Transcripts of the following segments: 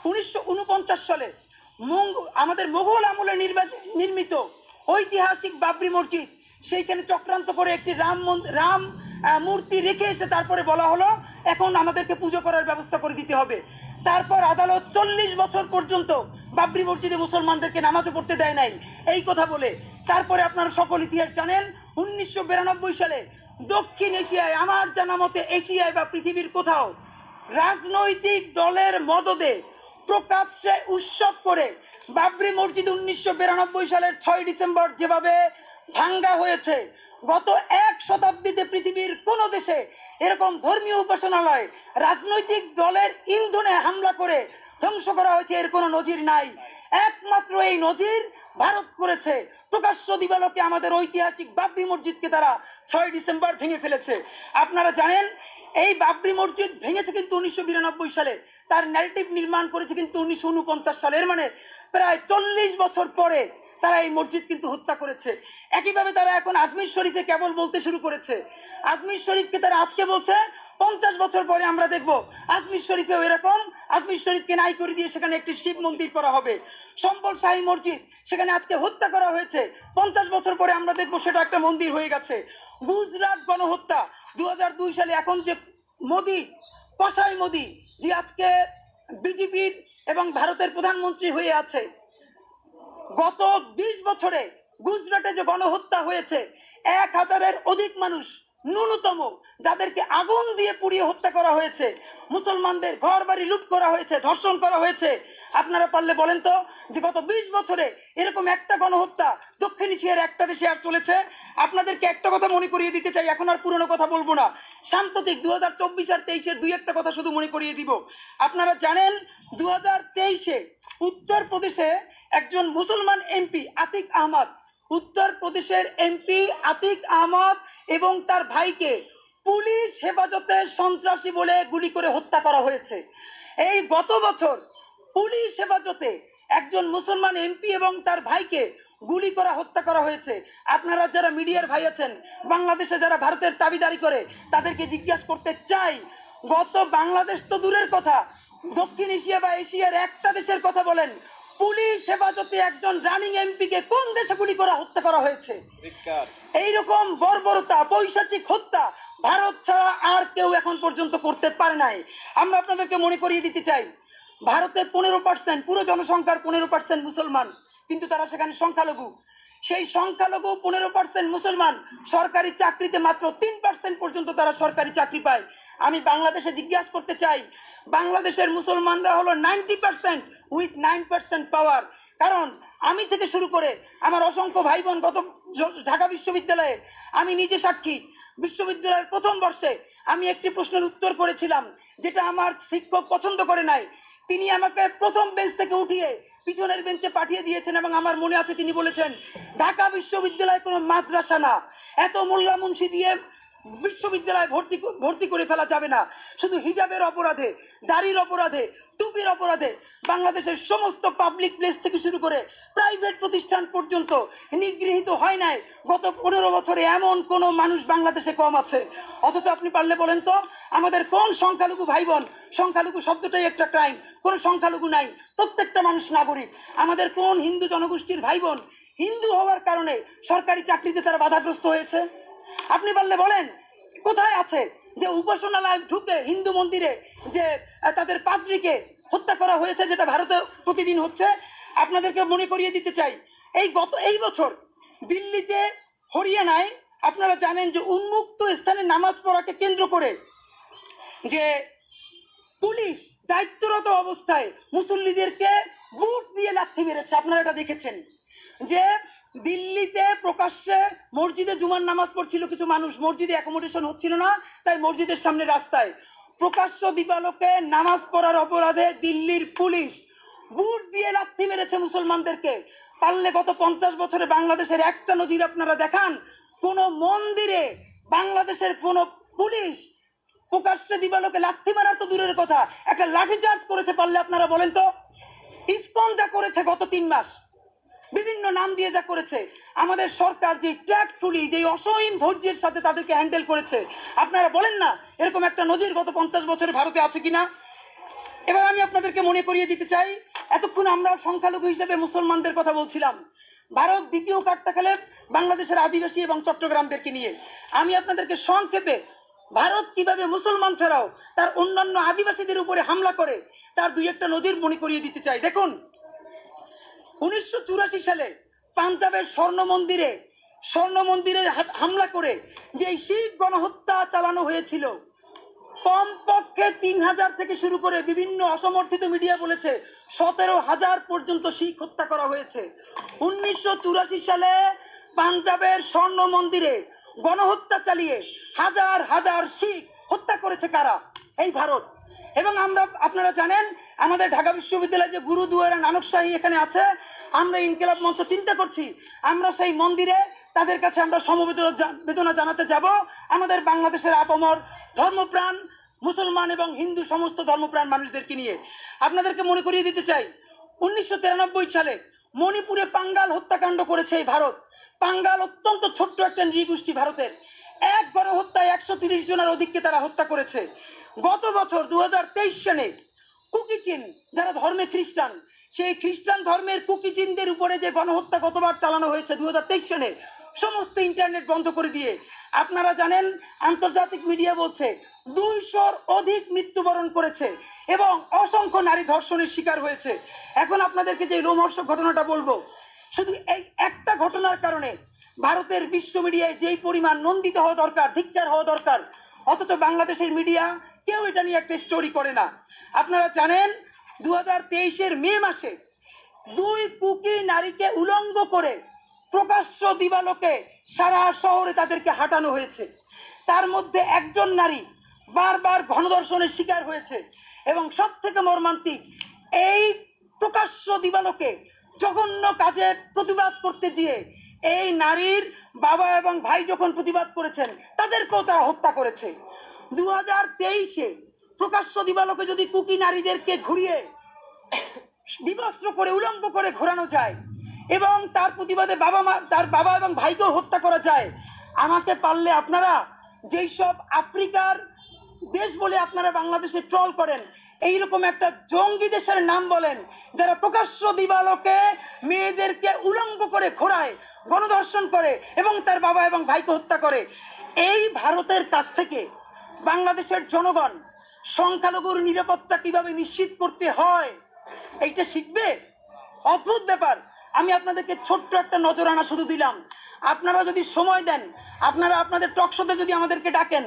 1949 সালে আমাদের মোগল আমলে নির্মিত ঐতিহাসিক বাবরি মসজিদ, সেইখানে চক্রান্ত করে একটি রাম মূর্তি রেখে এসে তারপরে বলা হলো এখন আমাদেরকে পুজো করার ব্যবস্থা করে দিতে হবে। তারপর আদালত 40 বছর পর্যন্ত বাবরি মসজিদে মুসলমানদেরকে নামাজও পড়তে দেয় নাই এই কথা বলে। তারপরে আপনারা সকল ইতিহাস জানেন, 1992 সালে দক্ষিণ এশিয়ায়, আমার জানা মতে এশিয়ায় বা পৃথিবীর কোথাও, রাজনৈতিক দলের মদদে প্রকাশ্যে উৎসব করে বাবরি মসজিদ 1992 সালের 6 ডিসেম্বর যেভাবে ভাঙ্গা হয়েছে, গত 1 শতাব্দীতে পৃথিবীর কোনো দেশে এরকম ধর্মীয় উপাসনালয় রাজনৈতিক দলের ইন্ধনে হামলা করে ধ্বংস করা হয়েছে এর কোনো নজির নাই। একমাত্র এই নজির ভারত করেছে। প্রকাশ্য দিবালোকে আমাদের ঐতিহাসিক বাবরি মসজিদকে তারা 6 ডিসেম্বর ভেঙে ফেলেছে। আপনারা জানেন এই বাবরি মসজিদ ভেঙেছে কিন্তু 1992 সালে, তার ন্যারেটিভ নির্মাণ করেছে কিন্তু 1949 সালে। এর মানে প্রায় 40 বছর পরে তারা এই মসজিদ কিন্তু হত্যা করেছে। একইভাবে তারা এখন আজমির শরীফে কেবল বলতে শুরু করেছে। আজমির শরীফকে তারা আজকে বলছে, 50 বছর পরে আমরা দেখব আজমির শরীফেও এরকম, আজমির শরীফকে নাই করে দিয়ে সেখানে একটি শিব মন্দির করা হবে। সম্বল শাহী মসজিদ, সেখানে আজকে হত্যা করা হয়েছে, 50 বছর পরে আমরা দেখব সেটা একটা মন্দির হয়ে গেছে। গুজরাট গণহত্যা 2002 সালে, এখন যে মোদি, কসাই মোদি, যে আজকে বিজেপির এবং ভারতের প্রধানমন্ত্রী হয়ে আছে, গত 20 বছরে গুজরাটে যে গণহত্যা হয়েছে, 1000-এর অধিক মানুষ ন্যূনতম, যাদেরকে আগুন দিয়ে পুড়িয়ে হত্যা করা হয়েছে, মুসলমানদের ঘর বাড়ি লুট করা হয়েছে, ধর্ষণ করা হয়েছে। আপনারা পারলে বলেন তো যে গত 20 বছরে এরকম একটা গণহত্যা দক্ষিণ এশিয়ার একটা দেশে আর চলেছে? আপনাদেরকে একটা কথা মনে করিয়ে দিতে চাই, এখন আর পুরনো কথা বলবো না, সাম্প্রতিক 2024 আর 23-এর দুই একটা কথা শুধু মনে করিয়ে দিব। আপনারা জানেন 2023-এ উত্তরপ্রদেশে একজন মুসলমান এমপি আতিক আহমদ, উত্তরপ্রদেশের এমপি আতিক আহমদ এবং তার ভাইকে পুলিশ হেফাজতে সন্ত্রাসী বলে গুলি করে হত্যা করা হয়েছে। এই গত বছর পুলিশ হেফাজতে একজন মুসলমান এমপি এবং তার ভাইকে গুলি করা হত্যা করা হয়েছে। আপনারা যারা মিডিয়ার ভাই আছেন, বাংলাদেশে যারা ভারতের দাবিদারি করে, তাদেরকে জিজ্ঞাসা করতে চাই, গত বাংলাদেশ তো দূরের কথা, দক্ষিণ এশিয়া বা এশিয়ার একটা দেশের কথা বলেন, পুলিশ হেফাজতে একজন রানিং এমপিকে কোন দেশে গুলি করা হত্যা করা হয়েছে? এইরকম বর্বরতা, পৈশাচিক হত্যা ভারত ছাড়া আর কেউ এখন পর্যন্ত করতে পারে নাই। আমরা আপনাদেরকে মনে করিয়ে দিতে চাই, ভারতে 15%, পুরো জনসংখ্যার 15% মুসলমান, কিন্তু তারা সেখানে সংখ্যালঘু। সেই সংখ্যালঘু 15% মুসলমান সরকারি চাকরিতে মাত্র 3% পর্যন্ত তারা সরকারি চাকরি পায়। আমি বাংলাদেশে জিজ্ঞাসা করতে চাই, বাংলাদেশের মুসলমানরা হলো 90% উইথ 9% পাওয়ার। কারণ আমি থেকে শুরু করে আমার অসংখ্য ভাই বোন গত ঢাকা বিশ্ববিদ্যালয়ে, আমি নিজে সাক্ষী, বিশ্ববিদ্যালয়ের প্রথম বর্ষে আমি একটি প্রশ্নের উত্তর করেছিলাম যেটা আমার শিক্ষক পছন্দ করে নাই। তিনি আমাকে প্রথম বেঞ্চ থেকে উঠিয়ে পিছনের বেঞ্চে পাঠিয়ে দিয়েছেন এবং আমার মনে আছে তিনি বলেছেন, ঢাকা বিশ্ববিদ্যালয় কোনো মাদ্রাসা না, এত মোল্লা মুন্সি দিয়ে বিশ্ববিদ্যালয়ে ভর্তি করে ফেলা যাবে না। শুধু হিজাবের অপরাধে, দাড়ির অপরাধে, টুপির অপরাধে বাংলাদেশের সমস্ত পাবলিক প্লেস থেকে শুরু করে প্রাইভেট প্রতিষ্ঠান পর্যন্ত নিগৃহীত হয় নাই গত 15 বছরে এমন কোনো মানুষ বাংলাদেশে কম আছে। অথচ আপনি পারলে বলেন তো আমাদের কোন সংখ্যালঘু ভাই বোন, সংখ্যালঘু শব্দটাই একটা ক্রাইম, কোনো সংখ্যালঘু নাই, প্রত্যেকটা মানুষ নাগরিক। আমাদের কোন হিন্দু জনগোষ্ঠীর ভাই বোন হিন্দু হওয়ার কারণে সরকারি চাকরিতে তারা বাধাগ্রস্ত হয়েছে? আপনি বললে বলেন কোথায় আছে যে উপাসনালয় ঢুকে হিন্দু মন্দিরে যে তাদের পাদ্রীকে হত্যা করা হয়েছে, যেটা ভারতে প্রতিদিন হচ্ছে? আপনাদেরকে মনে করিয়ে দিতে চাই, এই বছর দিল্লিতে, হরিয়ানায় আপনারা জানেন যে উন্মুক্ত স্থানে নামাজ পড়াকে কেন্দ্র করে যে পুলিশ দায়িত্বরত অবস্থায় মুসল্লিদেরকে বুট দিয়ে লাথি মেরেছে। আপনারা এটা দেখেছেন যে দিল্লিতে প্রকাশ্যে মসজিদে জুমার নামাজ পড়ছিল কিছু মানুষ, মসজিদে অ্যাকোমোডেশন হচ্ছিল না, তাই মসজিদের সামনে রাস্তায় প্রকাশ্য দিবালোকে নামাজ পড়ার অপরাধে দিল্লির পুলিশ বুট দিয়ে লাথি মেরেছে মুসলমানদেরকে। পারলে গত 50 বছরে বাংলাদেশের একটা নজির আপনারা দেখান, কোনো মন্দিরে বাংলাদেশের কোনো পুলিশ প্রকাশ্যে দিবালোকে লাথি মারার তো দূরের কথা, একটা লাঠিচার্জ করেছে? পারলে আপনারা বলেন তো। ইসকন যা করেছে গত 3 মাস, বিভিন্ন নাম দিয়ে যা করেছে, আমাদের সরকার যে ট্যাক্টফুলি, যে অসীম ধৈর্যের সাথে তাদেরকে হ্যান্ডেল করেছে, আপনারা বলেন না এরকম একটা নজির গত 50 বছরে ভারতে আছে কিনা? এবার আমি আপনাদেরকে মনে করিয়ে দিতে চাই, এতক্ষণ আমরা সংখ্যালঘু হিসেবে মুসলমানদের কথা বলছিলাম। ভারত দ্বিতীয় কার্ডটা খেলে বাংলাদেশের আদিবাসী এবং চট্টগ্রামদেরকে নিয়ে। আমি আপনাদেরকে সংক্ষেপে ভারত কিভাবে মুসলমান ছাড়াও তার অন্যান্য আদিবাসীদের উপরে হামলা করে তার দুই একটা নজির মনে করিয়ে দিতে চাই। দেখুন, 1984 সালে পাঞ্জাবের স্বর্ণ মন্দিরে হামলা করে যে শিখ গণহত্যা চালানো হয়েছিল, কমপক্ষে 3000 থেকে শুরু করে বিভিন্ন অসমর্থিত মিডিয়া বলেছে 17,000 পর্যন্ত শিখ হত্যা করা হয়েছে। 1984 সালে পাঞ্জাবের স্বর্ণ মন্দিরে গণহত্যা চালিয়ে হাজার হাজার শিখ হত্যা করেছে কারা? এই ভারত। এবং আপনারা জানেন, আমাদের ঢাকা বিশ্ববিদ্যালয়ে যে গুরুদুয়ারা নানকশাহী এখানে আছে, আমরা ইনকিলাব মঞ্চ চিন্তা করছি আমরা সেই মন্দিরে তাদের কাছে আমরা সমবেদনা জানাতে যাব, আমাদের বাংলাদেশের আপমর ধর্মপ্রাণ মুসলমান এবং হিন্দু সমস্ত ধর্মপ্রাণ মানুষদেরকে নিয়ে। আপনাদেরকে মনে করিয়ে দিতে চাই, 1993 সালে মণিপুরে পাঙ্গাল হত্যাকাণ্ড করেছে এই ভারত। পাঙ্গাল অত্যন্ত ছোট্ট একটা নৃগোষ্ঠী ভারতের। এক গণহত্যায় 130 জনের অধিককে তারা হত্যা করেছে। গত বছর 2023 সালে কুকিচিন, যারা ধর্মে খ্রিস্টান, সেই খ্রিস্টান ধর্মের কুকিচিনদের উপরে যে গণহত্যা গতবার চালানো হয়েছে 2023 সালে, সমস্ত ইন্টারনেট বন্ধ করে দিয়ে, আপনারা জানেন আন্তর্জাতিক মিডিয়া বলছে 200-র অধিক মৃত্যুবরণ করেছে এবং অসংখ্য নারী ধর্ষণের শিকার হয়েছে। এখন আপনাদেরকে যে লোমহর্ষক ঘটনাটা বলবো, শুধু এই একটা ঘটনার কারণে ভারতের বিশ্ব মিডিয়ায় যেই পরিমাণ নন্দিত হওয়া দরকার, ধিক্কার হওয়া দরকার, অথচ বাংলাদেশের মিডিয়া কেউ এটা নিয়ে একটা স্টোরি করে না। আপনারা জানেন 2023-এর মে মাসে 2 কুকি নারীকে উলঙ্গ করে প্রকাশ্য দিবালোকে সারা শহরে তাদেরকে হাঁটানো হয়েছে। তার মধ্যে একজন নারী বারবার গণধর্ষণের শিকার হয়েছে এবং সব থেকে মর্মান্তিক, এই প্রকাশ্য দিবালোকে জঘন্য কাজের প্রতিবাদ করতে গিয়ে এই নারীর বাবা এবং ভাই যখন প্রতিবাদ করেছেন, তাদেরকেও তারা হত্যা করেছে। 2023-এ প্রকাশ্য দিবালোকে যদি কুকি নারীদেরকে ঘুরিয়ে বিবস্ত্র করে উলঙ্গ করে ঘোরানো যায় এবং তার প্রতিবাদে তার বাবা এবং ভাইকেও হত্যা করা যায়, আমাকে পারলে আপনারা যেই সব আফ্রিকার দেশ বলে আপনারা বাংলাদেশে ট্রল করেন, এইরকম একটা জঙ্গি দেশের নাম বলেন যারা প্রকাশ্য দিবালোকে মেয়েদেরকে উলঙ্গ করে ঘোরায়, গণধর্ষণ করে এবং তার বাবা এবং ভাইকে হত্যা করে। এই ভারতের কাছ থেকে বাংলাদেশের জনগণ সংখ্যালঘুর নিরাপত্তা কিভাবে নিশ্চিত করতে হয় এইটা শিখবে। অদ্ভুত ব্যাপার। আমি আপনাদেরকে ছোট্ট একটা নজরানা শুধু দিলাম। আপনারা যদি সময় দেন, আপনারা আপনাদের টকশোতে যদি আমাদেরকে ডাকেন,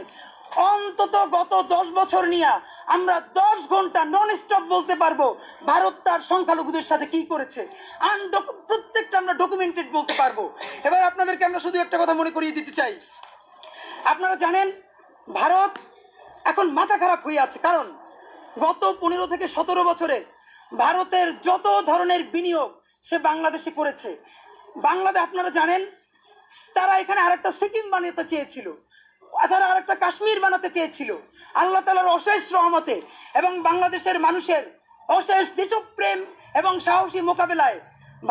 অন্তত গত 10 বছর নিয়ে আমরা 10 ঘন্টা নন স্টপ বলতে পারবো ভারত তার সংখ্যালঘুদের সাথে কি করেছে। প্রত্যেকটা আমরা ডকুমেন্টেড বলতে পারবো। এবার আপনাদেরকে আমরা শুধু একটা কথা মনে করিয়ে দিতে চাই। আপনারা জানেন ভারত এখন মাথা খারাপ হয়ে আছে, কারণ গত 15 থেকে 17 বছরে ভারতের যত ধরনের বিনিয়োগ সে বাংলাদেশে করেছে। বাংলাদেশ, আপনারা জানেন তারা এখানে আরেকটা সিকিম বানাতে চেয়েছিল, তারা আরেকটা কাশ্মীর বানাতে চেয়েছিল। আল্লাহ তাআলার অশেষ রহমতে এবং বাংলাদেশের মানুষের অশেষ দেশপ্রেম এবং সাহসী মোকাবেলায়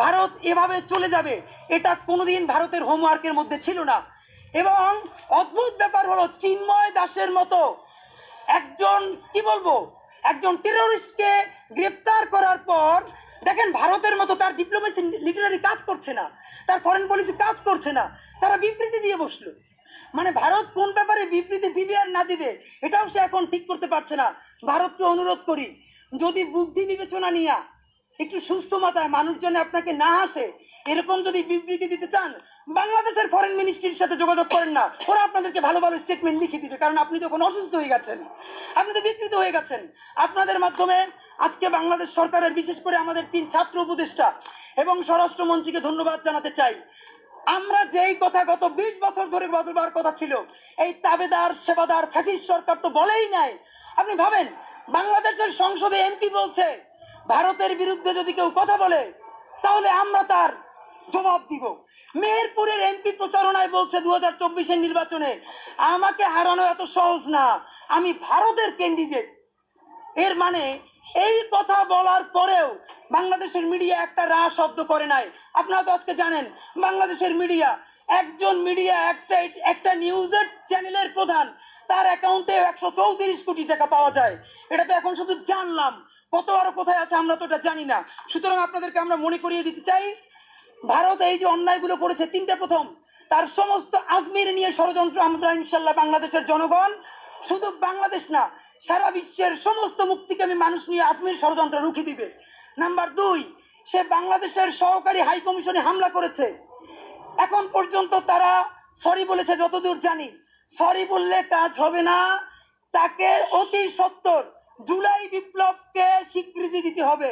ভারত এভাবে চলে যাবে এটা কোনোদিন ভারতের হোমওয়ার্কের মধ্যে ছিল না। এবং অদ্ভুত ব্যাপার হলো, চিন্ময় দাসের মতো একজন টেরোরিস্টকে গ্রেপ্তার করার পর দেখেন ভারতের মতো তার ডিপ্লোমেসি লিটারারি কাজ করছে না, তার ফরেন পলিসি কাজ করছে না, তারা বিবৃতি দিয়ে বসলো। মানে ভারত কোন ব্যাপারে বিবৃতি দিবে আর না দিবে এটাও সে এখন ঠিক করতে পারছে না। ভারতকে অনুরোধ করি, যদি বুদ্ধি বিবেচনা নিয়ে একটু সুস্থ মাথায় মানুষজন আপনাকে না হাসে এরকম যদি বিবৃতি দিতে চান, বাংলাদেশের ফরেন মিনিস্ট্রির সাথে যোগাযোগ করেন না, ওরা আপনাদেরকে ভালো ভালো স্টেটমেন্ট লিখে দিবে। কারণ আপনি যখন অসুস্থ হয়ে গেছেন, আপনি তো বিকৃত হয়ে গেছেন। আপনাদের মাধ্যমে আজকে বাংলাদেশ সরকারের, বিশেষ করে আমাদের 3 ছাত্র উপদেষ্টা এবং স্বরাষ্ট্রমন্ত্রীকে ধন্যবাদ জানাতে চাই। আমরা যেই কথা গত 20 বছর ধরে বদলবার কথা ছিল, এই তাবেদার সেবাদার ফ্যাসিস্ট সরকার তো বলেই নাই। আপনি ভাবেন বাংলাদেশের সংসদে এমপি বলছে ভারতের বিরুদ্ধে যদি কেউ কথা বলে তাহলে আমরা তার জবাব দিব। মেহেরপুরের এমপি প্রচারণায় বলছে 2024-এর নির্বাচনে আমাকে হারানো এত সহজ না, আমি ভারতের ক্যান্ডিডেট। এর মানে এই কথা বলার পরেও বাংলাদেশের মিডিয়া একটা রা শব্দ করে নাই। আপনারা তো আজকে জানেন বাংলাদেশের মিডিয়া, একজন মিডিয়া একটা নিউজের চ্যানেলের প্রধান, তার অ্যাকাউন্টে 134 কোটি টাকা পাওয়া যায়। এটা তো এখন শুধু জানলাম, কত আরো কোথায় আছে আমরা তো এটা জানি না। সুতরাং আপনাদেরকে আমরা মনে করিয়ে দিতে চাই, ভারত এই যে অন্যায়গুলো করেছে তিনটা প্রথম, তার সমস্ত আজমির নিয়ে ষড়যন্ত্র আমরা ইনশাল্লাহ বাংলাদেশের জনগণ, শুধু বাংলাদেশ না সারা বিশ্বের সমস্ত মুক্তিকামী মানুষ নিয়ে আজমির ষড়যন্ত্র রুখে দিবে। নাম্বার 2, সে বাংলাদেশের সহকারী হাই কমিশনে হামলা করেছে, এখন পর্যন্ত তারা সরি বলেছে যতদূর জানি। সরি বললে কাজ হবে না, তাকে অতি সত্বর জুলাই বিপ্লবকে স্বীকৃতি দিতে হবে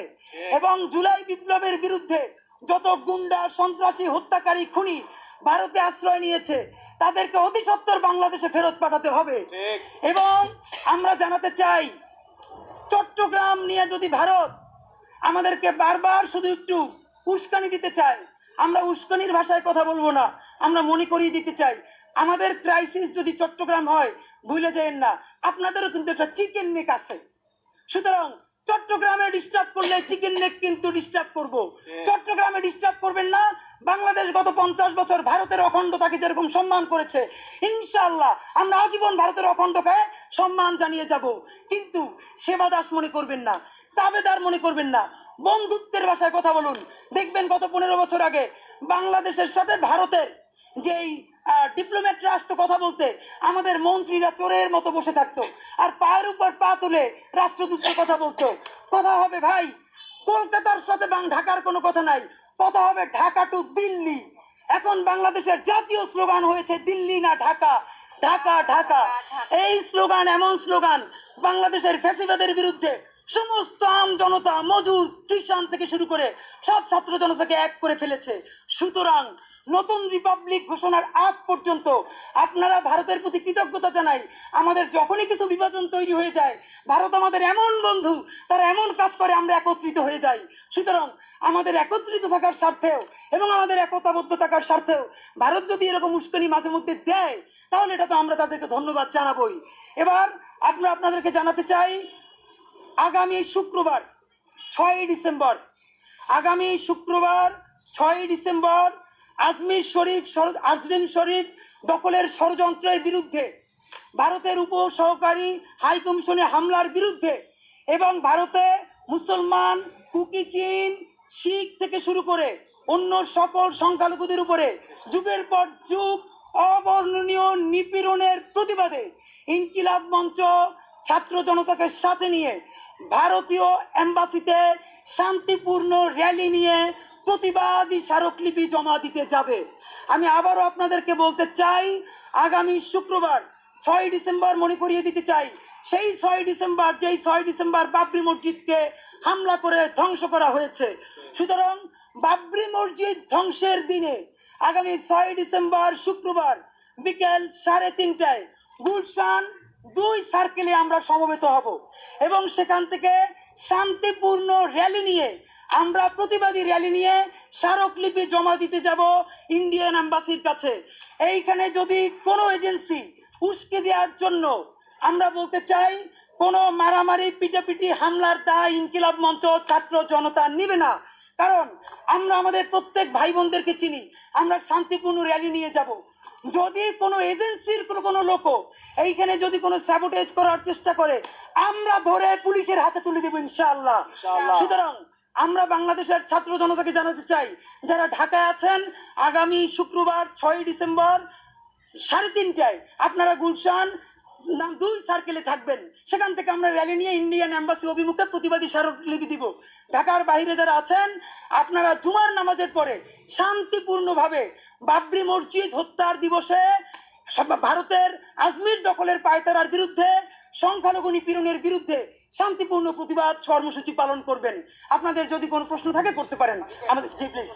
এবং জুলাই বিপ্লবের বিরুদ্ধে যত গুন্ডা সন্ত্রাসী হত্যাকারী খুনি ভারতে আশ্রয় নিয়েছে তাদেরকে অতি সত্বর বাংলাদেশে ফেরত পাঠাতে হবে। এবং আমরা জানাতে চাই, চট্টগ্রাম নিয়ে যদি ভারত আমাদেরকে বারবার শুধু একটু উস্কানি দিতে চায়, আমরা উস্কানির ভাষায় কথা বলবো না, আমরা মনে করিয়ে দিতে চাই আমাদের ক্রাইসিস যদি চট্টগ্রাম হয় ভুলে যাবেন না আপনাদেরও কিন্তু একটা চিকেন নেক আছে। সুতরাং চট্টগ্রামে ডিস্টার্ব করলে চিকেন নেক কিন্তু ডিস্টার্ব করব। চট্টগ্রামে ডিস্টার্ব করবেন না। বাংলাদেশ গত 50 বছর ভারতের অখণ্ডতাকে যেরকম সম্মান করেছে, ইনশাআল্লাহ আমরা আজীবন ভারতের অখণ্ডকে সম্মান জানিয়ে যাব। কিন্তু সেবা দাস মনে করবেন না, তাবেদার মনে করবেন না, বন্ধুত্বের ভাষায় কথা বলুন। দেখবেন গত 15 বছর আগে বাংলাদেশের সাথে ভারতের যেই ডিপ্লোম্যাটরা আসতো কথা বলতে, আমাদের মন্ত্রীরা চোরের মতো বসে থাকতো আর পায়ের উপর পা তুলে রাষ্ট্রদূতের কথা বলতো। কথা হবে ভাই কলকাতার সাথে ঢাকার কোনো কথা নাই, কথা হবে ঢাকা টু দিল্লি। এখন বাংলাদেশের জাতীয় স্লোগান হয়েছে দিল্লি না ঢাকা, ঢাকা ঢাকা। এই স্লোগান এমন স্লোগান বাংলাদেশের ফ্যাসিবাদের বিরুদ্ধে সমস্ত আম জনতা, মজুর, কৃষাণ থেকে শুরু করে সব ছাত্র জনতাকে এক করে ফেলেছে। সুতরাং নতুন রিপাবলিক ঘোষণার আগ পর্যন্ত আপনারা ভারতের প্রতি কৃতজ্ঞতা জানাই। আমাদের যখনই কিছু বিভাজন তৈরি হয়ে যায়, ভারত আমাদের এমন বন্ধু, তারা এমন কাজ করে আমরা একত্রিত হয়ে যাই। সুতরাং আমাদের একত্রিত থাকার স্বার্থেও এবং আমাদের একতাবদ্ধ থাকার স্বার্থেও ভারত যদি এরকম উস্কানি মাঝে মধ্যে দেয়, তাহলে এটা তো আমরা তাদেরকে ধন্যবাদ জানাবোই। এবার আপনাদেরকে জানাতে চাই, আগামী শুক্রবার 6 ডিসেম্বর, আগামী শুক্রবার 6 ডিসেম্বর আজরিন শরীফ দখলের ষড়যন্ত্রের বিরুদ্ধে, ভারতের উপ সহকারী হাই কমিশনে হামলার বিরুদ্ধে এবং ভারতে মুসলমান, কুকি, চীন, শিখ থেকে শুরু করে অন্য সকল সংখ্যালঘুদের উপরে যুগের পর যুগ অবর্ণনীয় নিপীড়নের প্রতিবাদে ইনকিলাব মঞ্চ ছাত্র জনতাকে সাথে নিয়ে ভারতীয় এম্বাসিতে শান্তিপূর্ণ র্যালি নিয়ে প্রতিবাদী স্মারকলিপি জমা দিতে যাবে। আমি আবারও আপনাদেরকে বলতে চাই, আগামী শুক্রবার 6 ডিসেম্বর মনে করিয়ে দিতে চাই, সেই 6 ডিসেম্বর যেই 6 ডিসেম্বর বাবরি মসজিদকে হামলা করে ধ্বংস করা হয়েছে। সুতরাং বাবরি মসজিদ ধ্বংসের দিনে আগামী 6 ডিসেম্বর শুক্রবার বিকেল 3:30টায় গুলশান 2 সার্কেলে আমরা সমবেত হব এবং সেখান থেকে শান্তিপূর্ণ র্যালি নিয়ে, আমরা প্রতিবাদী র্যালি নিয়ে স্মারকলিপি জমা দিতে যাব ইন্ডিয়ান এম্বাসির কাছে। এইখানে যদি কোনো এজেন্সি উস্কে দেওয়ার জন্য, আমরা বলতে চাই, কোনো মারামারি, পিটাপিটি, হামলার দায় ইনকিলাব মঞ্চ ছাত্র জনতা নেবে না। কারণ আমরা আমাদের প্রত্যেক ভাই বোনদেরকে চিনি, আমরা শান্তিপূর্ণ র্যালি নিয়ে যাব। যদি কোনো এজেন্সির কোনো লোক এইখানে যদি কোনো স্যাবোটেজ করার চেষ্টা করে, আমরা ধরে পুলিশের হাতে তুলে দেব ইনশাআল্লাহ। সুতরাং আমরা বাংলাদেশের ছাত্র জনতাকে জানাতে চাই, যারা ঢাকায় আছেন, আগামী শুক্রবার 6 ডিসেম্বর 3:30টায় আপনারা গুলশান 2 সার্কেলে থাকবেন। সেখান থেকে আমরা র্যালি নিয়ে ইন্ডিয়ান এম্বাসি অভিমুখে প্রতিবাদী স্মারকলিপি দিব। ঢাকার বাইরে যারা আছেন, আপনারা জুমার নামাজের পরে শান্তিপূর্ণভাবে বাবরি মসজিদ হত্যার দিবসে ভারতের আজমির দখলের পায়তারার বিরুদ্ধে, সংখ্যালঘু নিপীড়নের বিরুদ্ধে শান্তিপূর্ণ প্রতিবাদ কর্মসূচি পালন করবেন। আপনাদের যদি কোনো প্রশ্ন থাকে করতে পারেন আমাদের। জি প্লিজ।